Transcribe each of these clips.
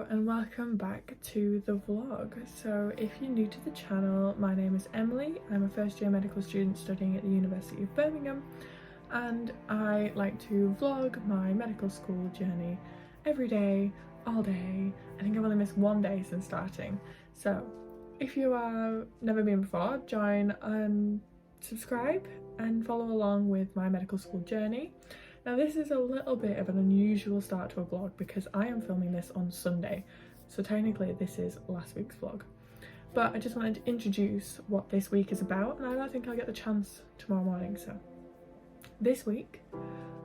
Hello and welcome back to the vlog. So if you're new to the channel, my name is Emily. I'm a first year medical student studying at the University of Birmingham, and I like to vlog my medical school journey every day, all day. I think I've only missed one day since starting. So if you are never been before, join and subscribe and follow along with my medical school journey. Now this is a little bit of an unusual start to a vlog because I am filming this on Sunday, so technically this is last week's vlog. But I just wanted to introduce what this week is about, and I don't think I'll get the chance tomorrow morning. So this week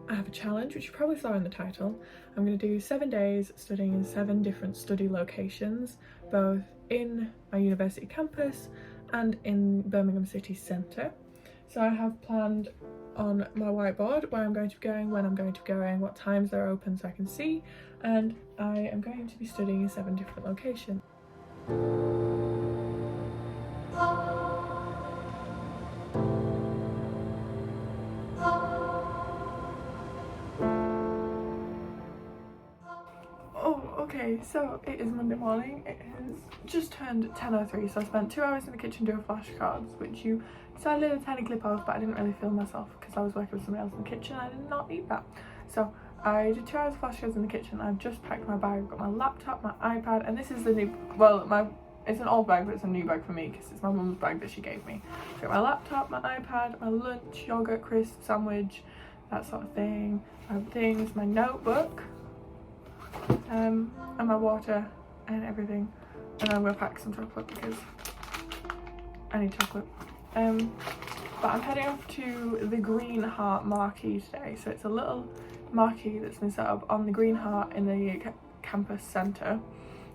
I have a challenge, which you probably saw in the title. I'm going to do 7 days studying in 7 different study locations, both in my university campus and in Birmingham city centre. So I have planned on my whiteboard where I'm going to be going, when I'm going to be going, what times they're open so I can see, and I am going to be studying in 7 different locations. Okay, so it is Monday morning. It has just turned 10:03, so I spent 2 hours in the kitchen doing flashcards, which you saw a little tiny clip of, but I didn't really film myself because I was working with somebody else in the kitchen. I did not need that. So I did 2 hours of flashcards in the kitchen. I've just packed my bag. I've got my laptop, my iPad, and this is the new, well, it's an old bag, but it's a new bag for me because it's my mum's bag that she gave me. So I've got my laptop, my iPad, my lunch, yogurt, crisp, sandwich, that sort of thing. I have things, my notebook, and my water and everything, and I'm gonna pack some chocolate because I need chocolate. But I'm heading off to the Green Heart Marquee today. So it's a little marquee that's been set up on the Green Heart in the campus centre,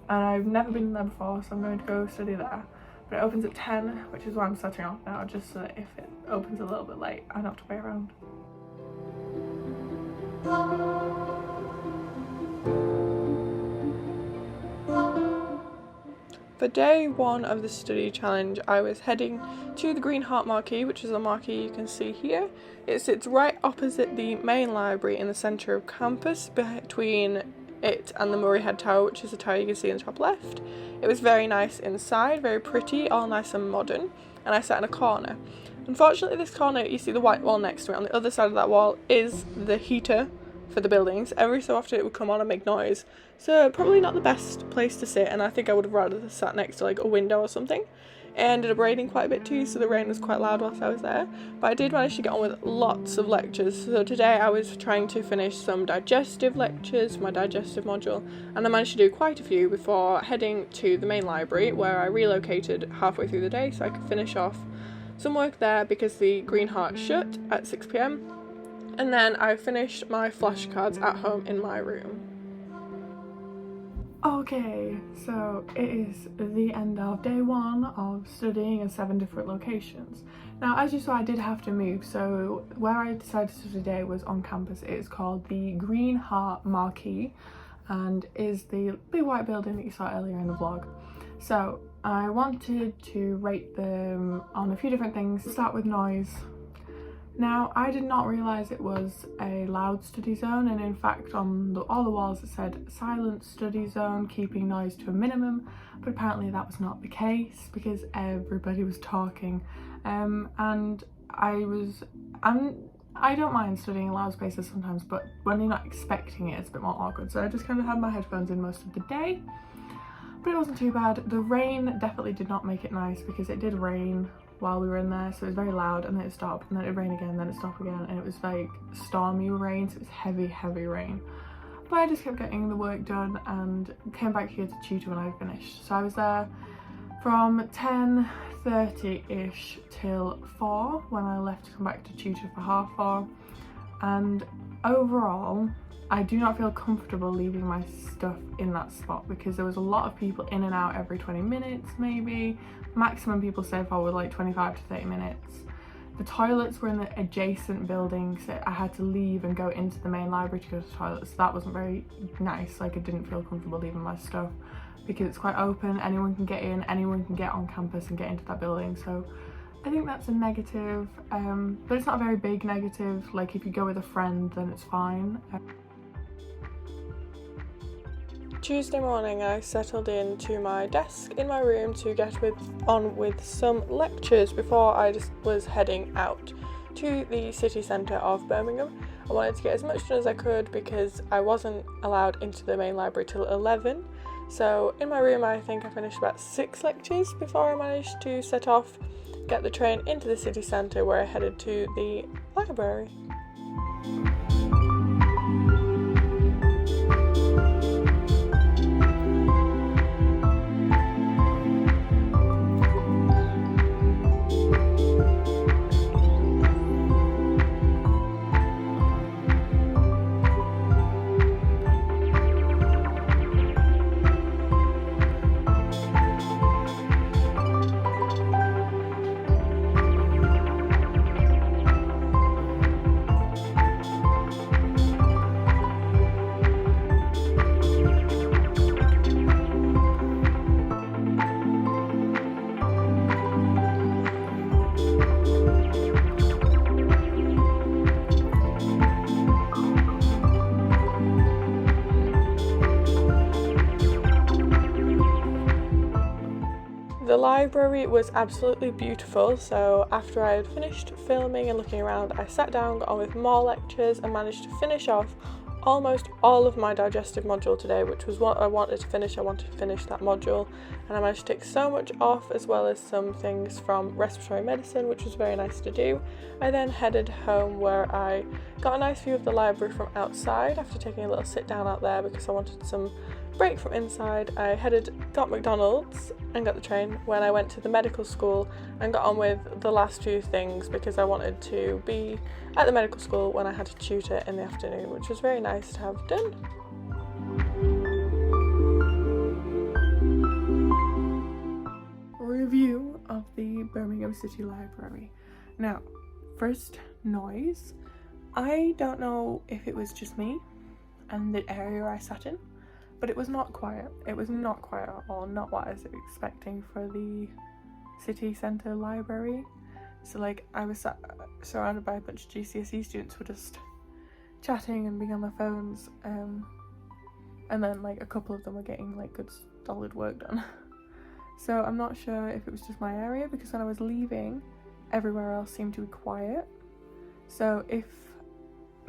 and I've never been there before, so I'm going to go study there. But it opens at 10, which is why I'm setting off now, just so that if it opens a little bit late I don't have to wait around. For day 1 of the study challenge, I was heading to the Green Heart Marquee, which is a marquee you can see here. It sits right opposite the main library in the centre of campus, between it and the Murray Head Tower, which is the tower you can see in the top left. It was very nice inside, very pretty, all nice and modern, and I sat in a corner. Unfortunately, this corner, you see the white wall next to it, on the other side of that wall is the heater for the buildings. Every so often it would come on and make noise, so probably not the best place to sit, and I think I would have rather sat next to like a window or something. It ended up raining quite a bit too, so the rain was quite loud whilst I was there, but I did manage to get on with lots of lectures. So today I was trying to finish some digestive lectures, my digestive module, and I managed to do quite a few before heading to the main library, where I relocated halfway through the day so I could finish off some work there because the Green Heart shut at 6 PM. And then I finished my flashcards at home in my room. Okay, so it is the end of day 1 of studying in 7 different locations. Now, as you saw, I did have to move, so where I decided to study today was on campus. It is called the Green Heart Marquee and is the big white building that you saw earlier in the vlog. So I wanted to rate them on a few different things. Start with noise. Now, I did not realise it was a loud study zone, and in fact on all the walls it said silent study zone, keeping noise to a minimum, but apparently that was not the case because everybody was talking. And I don't mind studying in loud spaces sometimes, but when you're not expecting it, it's a bit more awkward. So I just kind of had my headphones in most of the day, but it wasn't too bad. The rain definitely did not make it nice because it did rain while we were in there, so it was very loud, and then it stopped, and then it rained again, then it stopped again, and it was like stormy rain, so it was heavy rain. But I just kept getting the work done and came back here to tutor when I finished. So I was there from 10:30ish till 4 when I left to come back to tutor for 4:30, and overall I do not feel comfortable leaving my stuff in that spot because there was a lot of people in and out every 20 minutes maybe. Maximum people stayed for were like 25 to 30 minutes. The toilets were in the adjacent building, so I had to leave and go into the main library to go to the toilet, so that wasn't very nice. Like, I didn't feel comfortable leaving my stuff because it's quite open, anyone can get in, anyone can get on campus and get into that building. So I think that's a negative, but it's not a very big negative. Like, if you go with a friend then it's fine. Tuesday morning I settled into my desk in my room to get on with some lectures before I just was heading out to the city centre of Birmingham. I wanted to get as much done as I could because I wasn't allowed into the main library till 11. So in my room I think I finished about 6 lectures before I managed to set off, get the train into the city centre where I headed to the library. The library was absolutely beautiful, so after I had finished filming and looking around, I sat down, got on with more lectures and managed to finish off almost all of my digestive module today, which was what I wanted to finish. I wanted to finish that module, and I managed to take so much off, as well as some things from respiratory medicine, which was very nice to do. I then headed home, where I got a nice view of the library from outside after taking a little sit down out there because I wanted some break from inside. I got McDonald's and got the train when I went to the medical school and got on with the last few things because I wanted to be at the medical school when I had to tutor in the afternoon, which was very nice to have done. Review of the Birmingham City Library. Now, first, noise. I don't know if it was just me and the area I sat in, but it was not quiet. It was not quiet at all, not what I was expecting for the city centre library. So like, I was surrounded by a bunch of GCSE students who were just chatting and being on their phones, and then like a couple of them were getting like good solid work done. So I'm not sure if it was just my area, because when I was leaving, everywhere else seemed to be quiet. So if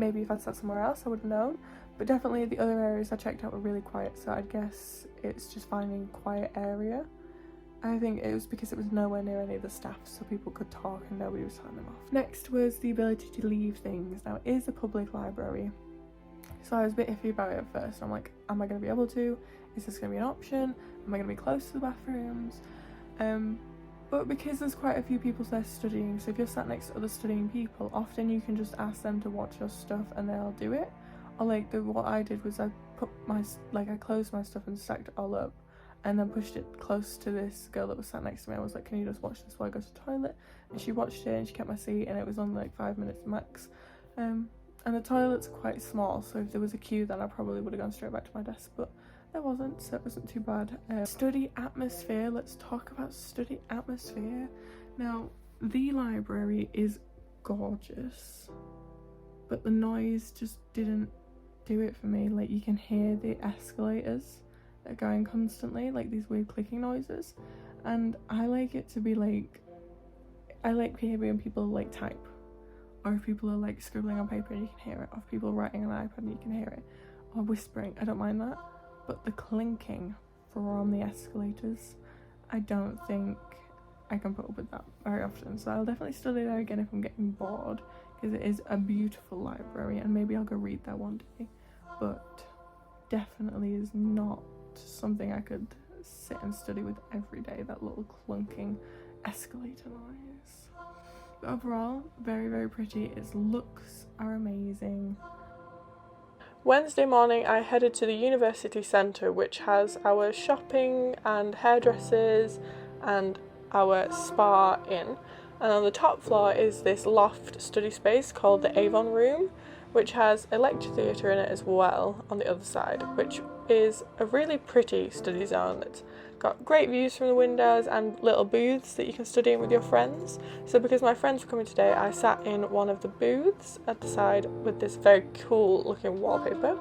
I'd sat somewhere else, I would have known. But definitely the other areas I checked out were really quiet, so I'd guess it's just finding a quiet area. I think it was because it was nowhere near any of the staff, so people could talk and nobody was telling them off. Next was the ability to leave things. Now, it is a public library, so I was a bit iffy about it at first. I'm like, am I going to be able to? Is this going to be an option? Am I going to be close to the bathrooms? But because there's quite a few people there studying, so if you're sat next to other studying people, often you can just ask them to watch your stuff and they'll do it. Or like what I did was I closed my stuff and stacked it all up, and then pushed it close to this girl that was sat next to me. I was like, can you just watch this while I go to the toilet? And she watched it and she kept my seat, and it was only like 5 minutes max. And the toilets are quite small, so if there was a queue then I probably would have gone straight back to my desk, but there wasn't, so it wasn't too bad. Study atmosphere. Let's talk about study atmosphere. Now, the library is gorgeous, but the noise just didn't do it for me. Like, you can hear the escalators that are going constantly, like these weird clicking noises, and I like it to be like, I like hearing people like type, or if people are like scribbling on paper and you can hear it, or if people are writing on an iPad and you can hear it, or whispering, I don't mind that. But the clinking from the escalators, I don't think I can put up with that very often, so I'll definitely study there again if I'm getting bored, because it is a beautiful library, and maybe I'll go read there one day, but definitely is not something I could sit and study with every day, that little clunking escalator noise. But overall, very, very pretty. Its looks are amazing. Wednesday morning I headed to the university centre, which has our shopping and hairdressers and our spa in, and on the top floor is this loft study space called the Avon room, which has a lecture theatre in it as well on the other side, which is a really pretty study zone. It's got great views from the windows and little booths that you can study in with your friends. So because my friends were coming today, I sat in one of the booths at the side with this very cool looking wallpaper,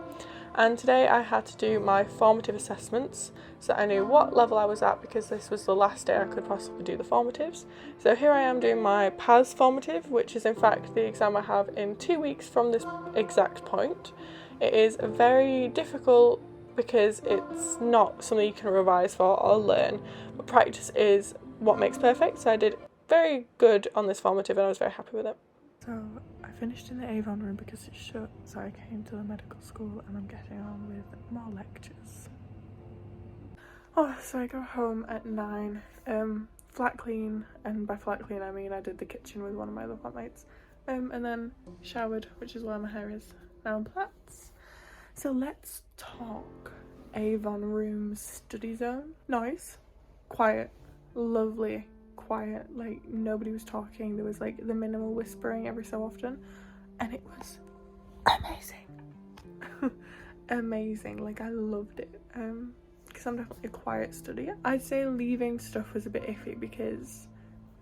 and today I had to do my formative assessments so I knew what level I was at, because this was the last day I could possibly do the formatives. So here I am doing my PAS formative, which is in fact the exam I have in 2 weeks from this exact point. It is very difficult because it's not something you can revise for or learn, but practice is what makes perfect, so I did very good on this formative and I was very happy with it. So I finished in the Avon room because it's shut, so I came to the medical school and I'm getting on with more lectures. Oh, so I go home at 9, flat clean, and by flat clean I mean I did the kitchen with one of my other flatmates, and then showered, which is where my hair is now in plaits. So let's talk Avon room study zone. Nice, quiet, lovely, quiet, like nobody was talking, there was like the minimal whispering every so often, and it was amazing. Amazing, like I loved it, because I'm definitely a quiet studier. I'd say leaving stuff was a bit iffy because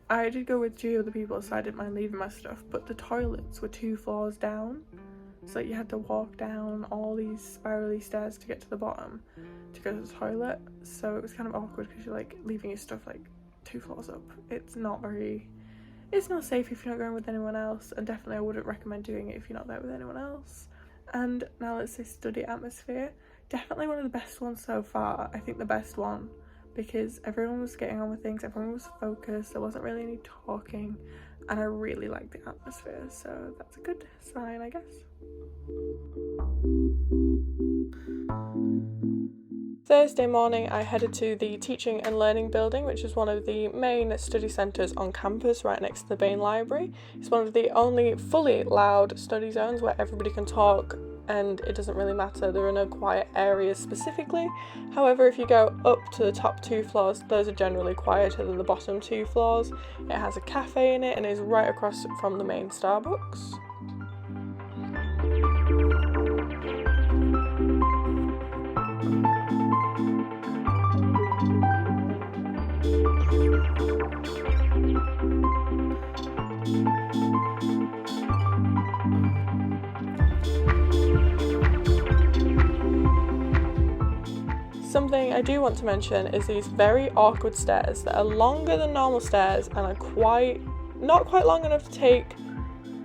I did go with 2 other people, so I didn't mind leaving my stuff, but the toilets were 2 floors down, so you had to walk down all these spirally stairs to get to the bottom to go to the toilet, so it was kind of awkward because you're like leaving your stuff like 2 floors up. It's not safe if you're not going with anyone else, and definitely I wouldn't recommend doing it if you're not there with anyone else. And now let's say study atmosphere. Definitely one of the best ones so far. I think the best one because everyone was getting on with things, everyone was focused, there wasn't really any talking, and I really liked the atmosphere, so that's a good sign, I guess. Thursday morning I headed to the Teaching and Learning building, which is one of the main study centres on campus right next to the main library. It's one of the only fully loud study zones where everybody can talk and it doesn't really matter, there are no quiet areas specifically. However, if you go up to the top 2 floors, those are generally quieter than the bottom 2 floors. It has a cafe in it and is right across from the main Starbucks. Something I do want to mention is these very awkward stairs that are longer than normal stairs and are not quite long enough to take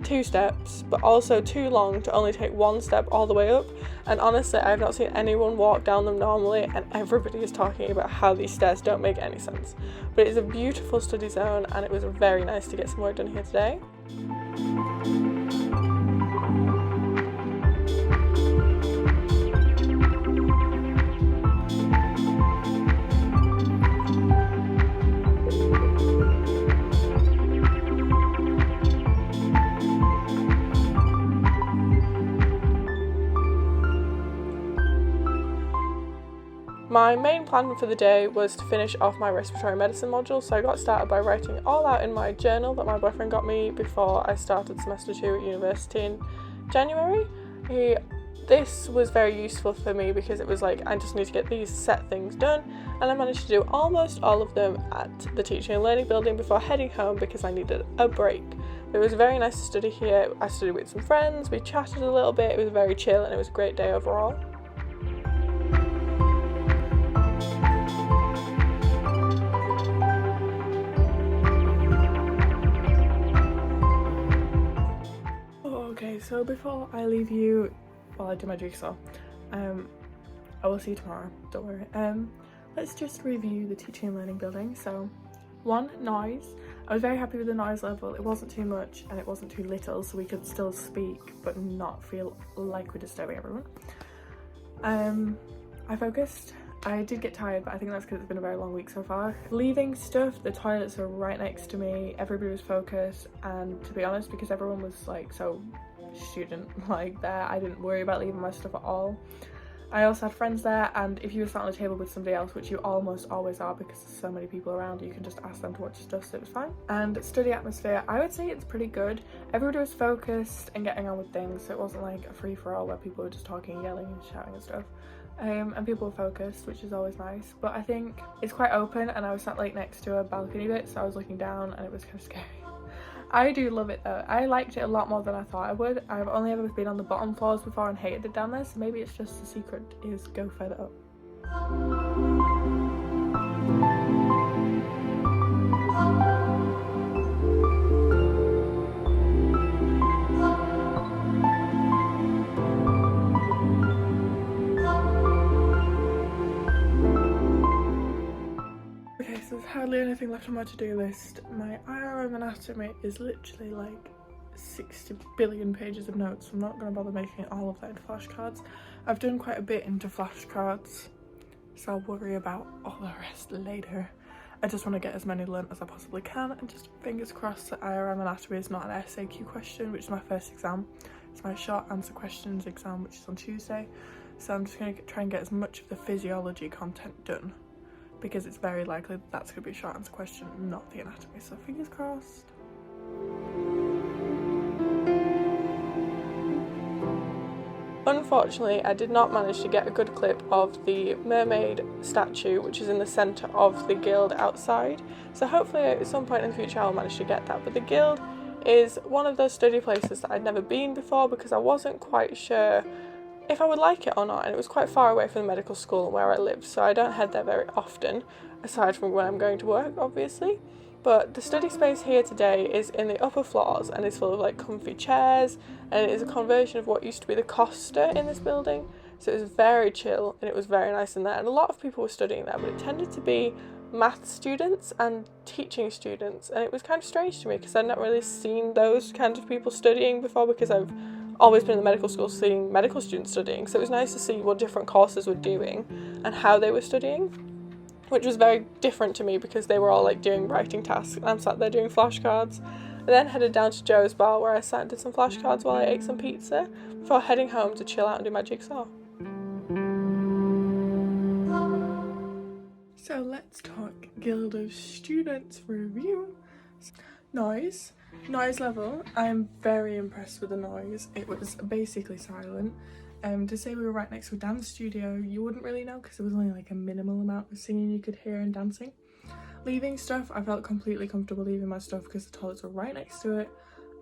2 steps, but also too long to only take 1 step all the way up. And honestly, I have not seen anyone walk down them normally, and everybody is talking about how these stairs don't make any sense. But it is a beautiful study zone and it was very nice to get some work done here today. My main plan for the day was to finish off my respiratory medicine module, so I got started by writing it all out in my journal that my boyfriend got me before I started semester 2 at university in January. This was very useful for me because it was like I just need to get these set things done, and I managed to do almost all of them at the Teaching and Learning building before heading home because I needed a break. It was very nice to study here. I studied with some friends, we chatted a little bit, it was very chill and it was a great day overall. So before I leave you while I do my jigsaw, I will see you tomorrow, don't worry. Let's just review the Teaching and Learning building. So 1, noise. I was very happy with the noise level. It wasn't too much and it wasn't too little, so we could still speak but not feel like we're disturbing everyone. I focused. I did get tired, but I think that's because it's been a very long week so far. Leaving stuff, the toilets are right next to me, everybody was focused, and to be honest, because everyone was like so student like there, I didn't worry about leaving my stuff at all. I also had friends there, and if you were sat on the table with somebody else, which you almost always are because there's so many people around, you can just ask them to watch stuff, so it was fine. And study atmosphere, I would say it's pretty good. Everybody was focused and getting on with things, so it wasn't like a free-for-all where people were just talking, yelling and shouting and stuff. And people were focused, which is always nice, but I think it's quite open, and I was sat like next to a balcony bit, so I was looking down and it was kind of scary. I do love it though. I liked it a lot more than I thought I would. I've only ever been on the bottom floors before and hated it down there, so maybe it's just the secret is go further up. Okay, so there's hardly anything left on my to-do list. My IRM anatomy is literally like 60 billion pages of notes. I'm not going to bother making all of that into flashcards. I've done quite a bit into flashcards, so I'll worry about all the rest later. I just want to get as many learnt as I possibly can, and just fingers crossed that IRM anatomy is not an SAQ question, which is my first exam. It's my short answer questions exam, which is on Tuesday. So I'm just going to try and get as much of the physiology content done, because it's very likely that that's going to be a short answer question, not the anatomy, so fingers crossed. Unfortunately, I did not manage to get a good clip of the mermaid statue, which is in the centre of the guild outside, so hopefully at some point in the future I'll manage to get that. But the guild is one of those study places that I'd never been before, because I wasn't quite sure if I would like it or not, and it was quite far away from the medical school where I live, so I don't head there very often, aside from when I'm going to work, obviously. But the study space here today is in the upper floors and is full of like comfy chairs, and it is a conversion of what used to be the Costa in this building, so it was very chill and it was very nice in there, and a lot of people were studying there, but it tended to be math students and teaching students, and it was kind of strange to me because I'd not really seen those kinds of people studying before, because I've always been in the medical school seeing medical students studying, so it was nice to see what different courses were doing and how they were studying, which was very different to me because they were all like doing writing tasks and I'm sat there doing flashcards. I then headed down to Joe's bar where I sat and did some flashcards while I ate some pizza before heading home to chill out and do my jigsaw. So let's talk Guild of Students review. Noise level, I'm very impressed with the noise. It was basically silent. To say we were right next to a dance studio, you wouldn't really know because there was only like a minimal amount of singing you could hear and dancing. Leaving stuff, I felt completely comfortable leaving my stuff because the toilets were right next to it,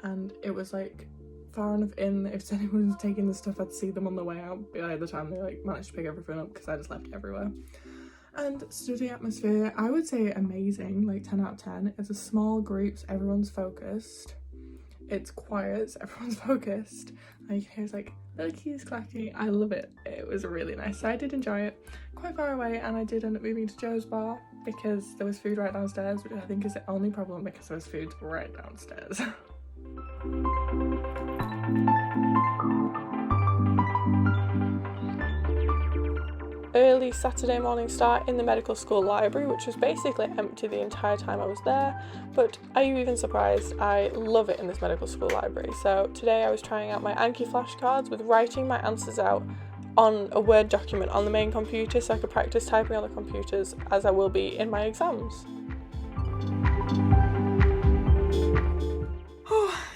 and it was like far enough in that if anyone was taking the stuff I'd see them on the way out by the time they like managed to pick everything up, because I just left it everywhere. And study atmosphere, I would say amazing, like 10 out of 10. It's a small groups, everyone's focused. It's quiet, so everyone's focused. And you can hear it's like little keys clacking. I love it. It was really nice. So I did enjoy it. Quite far away, and I did end up moving to Joe's bar because there was food right downstairs, which I think is the only problem because there was food right downstairs. Early Saturday morning start in the medical school library, which was basically empty the entire time I was there, but are you even surprised? I love it in this medical school library. So today I was trying out my Anki flashcards with writing my answers out on a Word document on the main computer so I could practice typing on the computers as I will be in my exams.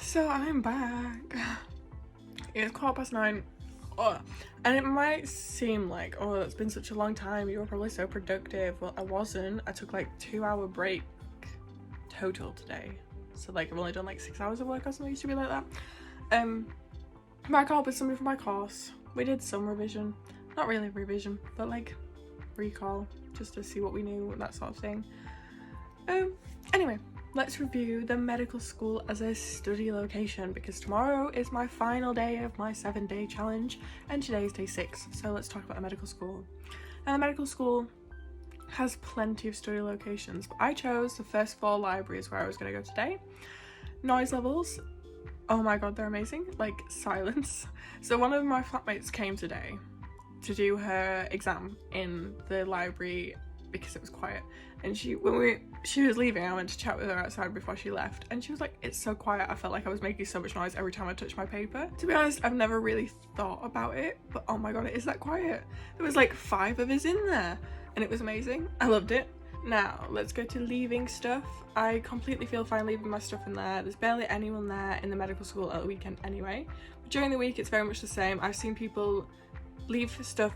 So I'm back. It's 9:15. And it might seem like, oh, it's been such a long time, you were probably so productive. Well, I wasn't. I took like 2-hour break total today, so like I've only done like 6 hours of work or something. It used to be like that. I called with somebody for my course. We did some revision, not really revision, but like recall, just to see what we knew, that sort of thing. Anyway, let's review the medical school as a study location, because tomorrow is my final day of my 7-day challenge and today is day 6, so let's talk about the medical school. Now, the medical school has plenty of study locations, but I chose the first 4 libraries where I was going to go today. Noise levels, oh my god, they're amazing. Like, silence. So one of my flatmates came today to do her exam in the library because it was quiet, and when she was leaving, I went to chat with her outside before she left, and she was like, it's so quiet, I felt like I was making so much noise every time I touched my paper. To be honest, I've never really thought about it, but oh my god, it is that quiet. There was like 5 of us in there and it was amazing. I loved it. Now let's go to leaving stuff. I completely feel fine leaving my stuff in there. There's barely anyone there in the medical school at the weekend anyway, but during the week it's very much the same. I've seen people leave stuff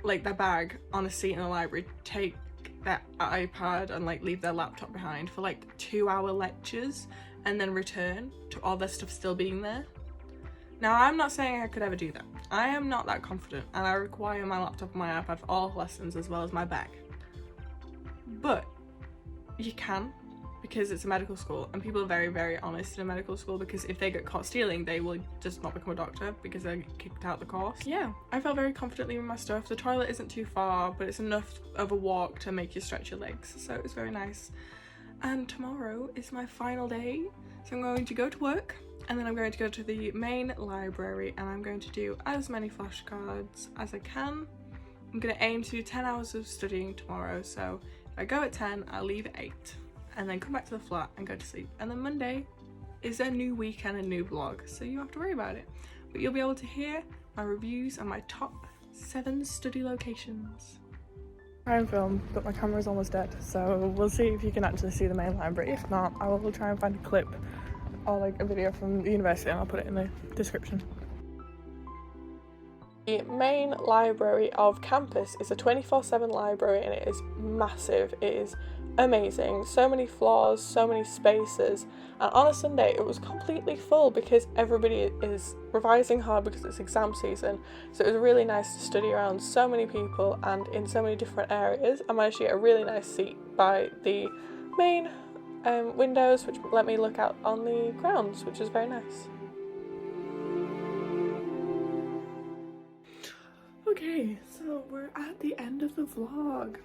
like their bag on a seat in the library, take their iPad and like leave their laptop behind for like 2-hour lectures, and then return to all their stuff still being there. Now, I'm not saying I could ever do that. I am not that confident, and I require my laptop and my iPad for all lessons as well as my bag. But you can, because it's a medical school, and people are very, very honest in a medical school, because if they get caught stealing, they will just not become a doctor because they get kicked out the course. Yeah, I felt very confident leaving my stuff. The toilet isn't too far, but it's enough of a walk to make you stretch your legs, so it was very nice. And tomorrow is my final day, so I'm going to go to work, and then I'm going to go to the main library, and I'm going to do as many flashcards as I can. I'm going to aim to do 10 hours of studying tomorrow, so if I go at 10, I'll leave at 8, and then come back to the flat and go to sleep. And then Monday is a new week and a new vlog, so you don't have to worry about it. But you'll be able to hear my reviews on my top 7 study locations. Try and film, but my camera's almost dead, so we'll see if you can actually see the main library. If not, I will try and find a clip or like a video from the university and I'll put it in the description. The main library of campus is a 24/7 library, and it is massive. It is amazing. So many floors, so many spaces, and on a Sunday it was completely full because everybody is revising hard because it's exam season, so it was really nice to study around so many people and in so many different areas. I managed to get a really nice seat by the main windows, which let me look out on the grounds, which is very nice. Okay, so we're at the end of the vlog.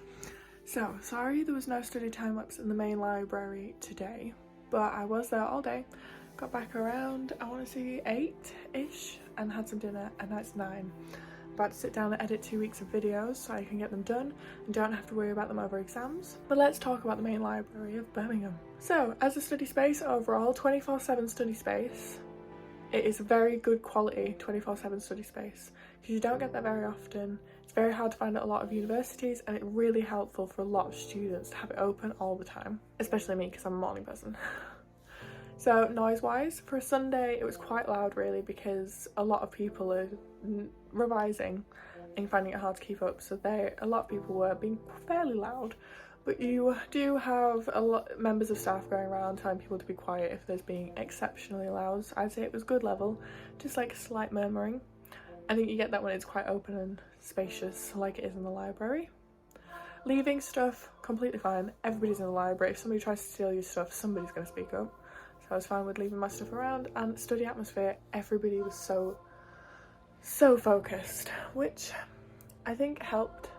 So, sorry there was no study time lapse in the main library today, but I was there all day. Got back around, I want to say 8-ish, and had some dinner, and now it's 9. About to sit down and edit 2 weeks of videos so I can get them done and don't have to worry about them over exams. But let's talk about the main library of Birmingham. So, as a study space overall, 24/7 study space, it is a very good quality 24/7 study space, because you don't get that very often. It's very hard to find at a lot of universities, and it's really helpful for a lot of students to have it open all the time, especially me because I'm a morning person. So noise wise, for a Sunday it was quite loud really, because a lot of people are revising and finding it hard to keep up, so a lot of people were being fairly loud. But you do have a lot members of staff going around telling people to be quiet if there's being exceptionally loud. So I'd say it was good level, just like slight murmuring. I think you get that when it's quite open and spacious like it is in the library. Leaving stuff, completely fine. Everybody's in the library. If somebody tries to steal your stuff, somebody's going to speak up. So I was fine with leaving my stuff around, and study atmosphere, everybody was so focused, which I think helped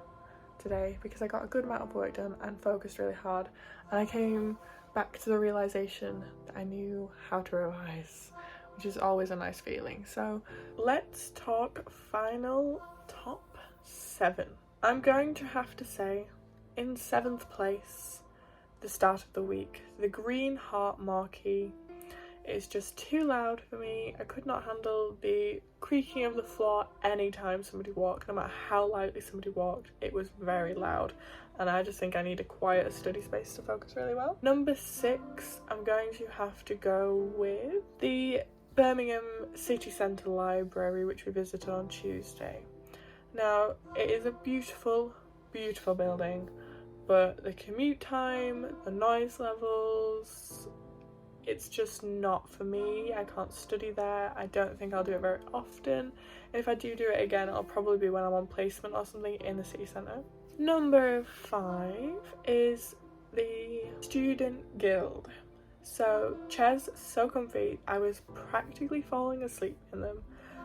today because I got a good amount of work done and focused really hard, and I came back to the realization that I knew how to revise, which is always a nice feeling. So let's talk final top 7. I'm going to have to say in 7th place, the start of the week, the Green Heart Marquee. It's just too loud for me. I could not handle the creaking of the floor anytime somebody walked, no matter how loudly somebody walked. It was very loud, and I just think I need a quieter study space to focus really well. Number 6, I'm going to have to go with the Birmingham City Centre Library, which we visited on Tuesday. Now, it is a beautiful, beautiful building, but the commute time, the noise levels, it's just not for me. I can't study there. I don't think I'll do it very often. If I do it again, it'll probably be when I'm on placement or something in the city centre. Number 5 is the Student Guild. So chairs so comfy, I was practically falling asleep in them.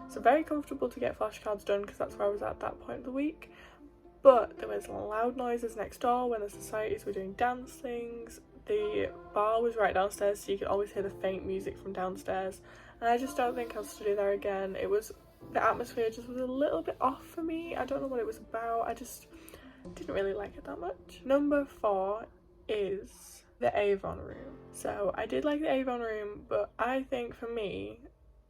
So very comfortable to get flashcards done because that's where I was at that point of the week. But there was loud noises next door when the societies were doing dance things. The bar was right downstairs, so you could always hear the faint music from downstairs, and I just don't think I'll study there again. The atmosphere just was a little bit off for me. I don't know what it was about. I just didn't really like it that much. Number 4 is the Avon room. So I did like the Avon room, but I think for me,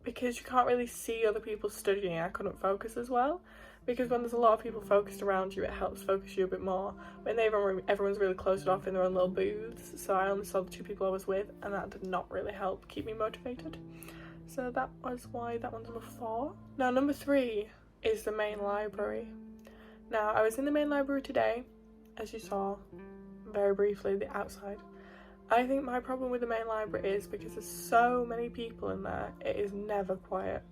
because you can't really see other people studying, I couldn't focus as well. Because when there's a lot of people focused around you, it helps focus you a bit more. But in the Avon room, everyone's really closed off in their own little booths, so I only saw the 2 people I was with, and that did not really help keep me motivated. So that was why that one's number 4. Now number 3 is the main library. Now I was in the main library today, as you saw very briefly, the outside, I think my problem with the main library is because there's so many people in there, it is never quiet.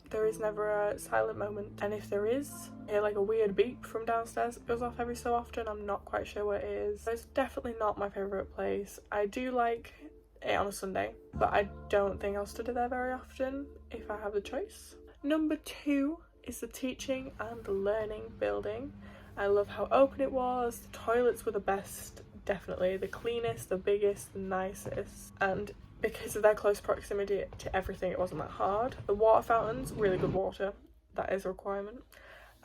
There is never a silent moment, and if there is, I hear like a weird beep from downstairs. It goes off every so often. I'm not quite sure what it is. It's definitely not my favourite place. I do like it on a Sunday, but I don't think I'll study there very often if I have the choice. Number 2 is the teaching and learning building. I love how open it was. The toilets were the best, definitely. The cleanest, the biggest, the nicest, and because of their close proximity to everything, it wasn't that hard. The water fountains, really good water, that is a requirement.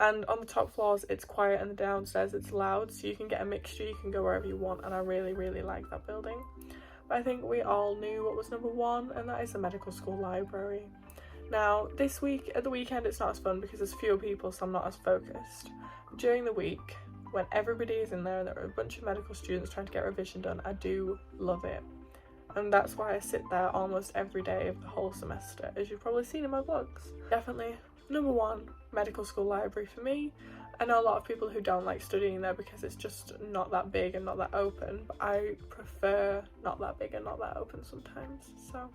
And on the top floors it's quiet and the downstairs it's loud, so you can get a mixture, you can go wherever you want, and I really like that building. But I think we all knew what was number 1, and that is the medical school library. Now this week, at the weekend, it's not as fun because there's fewer people, so I'm not as focused. During the week, when everybody is in there and there are a bunch of medical students trying to get revision done, I do love it. And that's why I sit there almost every day of the whole semester, as you've probably seen in my vlogs. Definitely number 1, medical school library for me. I know a lot of people who don't like studying there because it's just not that big and not that open, but I prefer not that big and not that open sometimes. So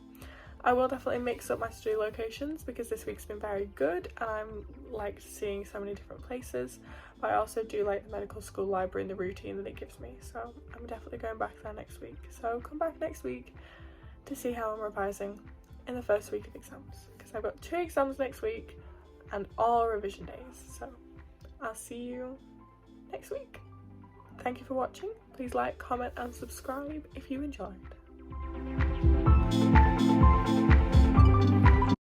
I will definitely mix up my study locations because this week's been very good and I'm like seeing so many different places. But I also do like the medical school library and the routine that it gives me, so I'm definitely going back there next week. So come back next week to see how I'm revising in the first week of exams, because I've got 2 exams next week and all revision days. So I'll see you next week. Thank you for watching. Please like, comment and subscribe if you enjoyed.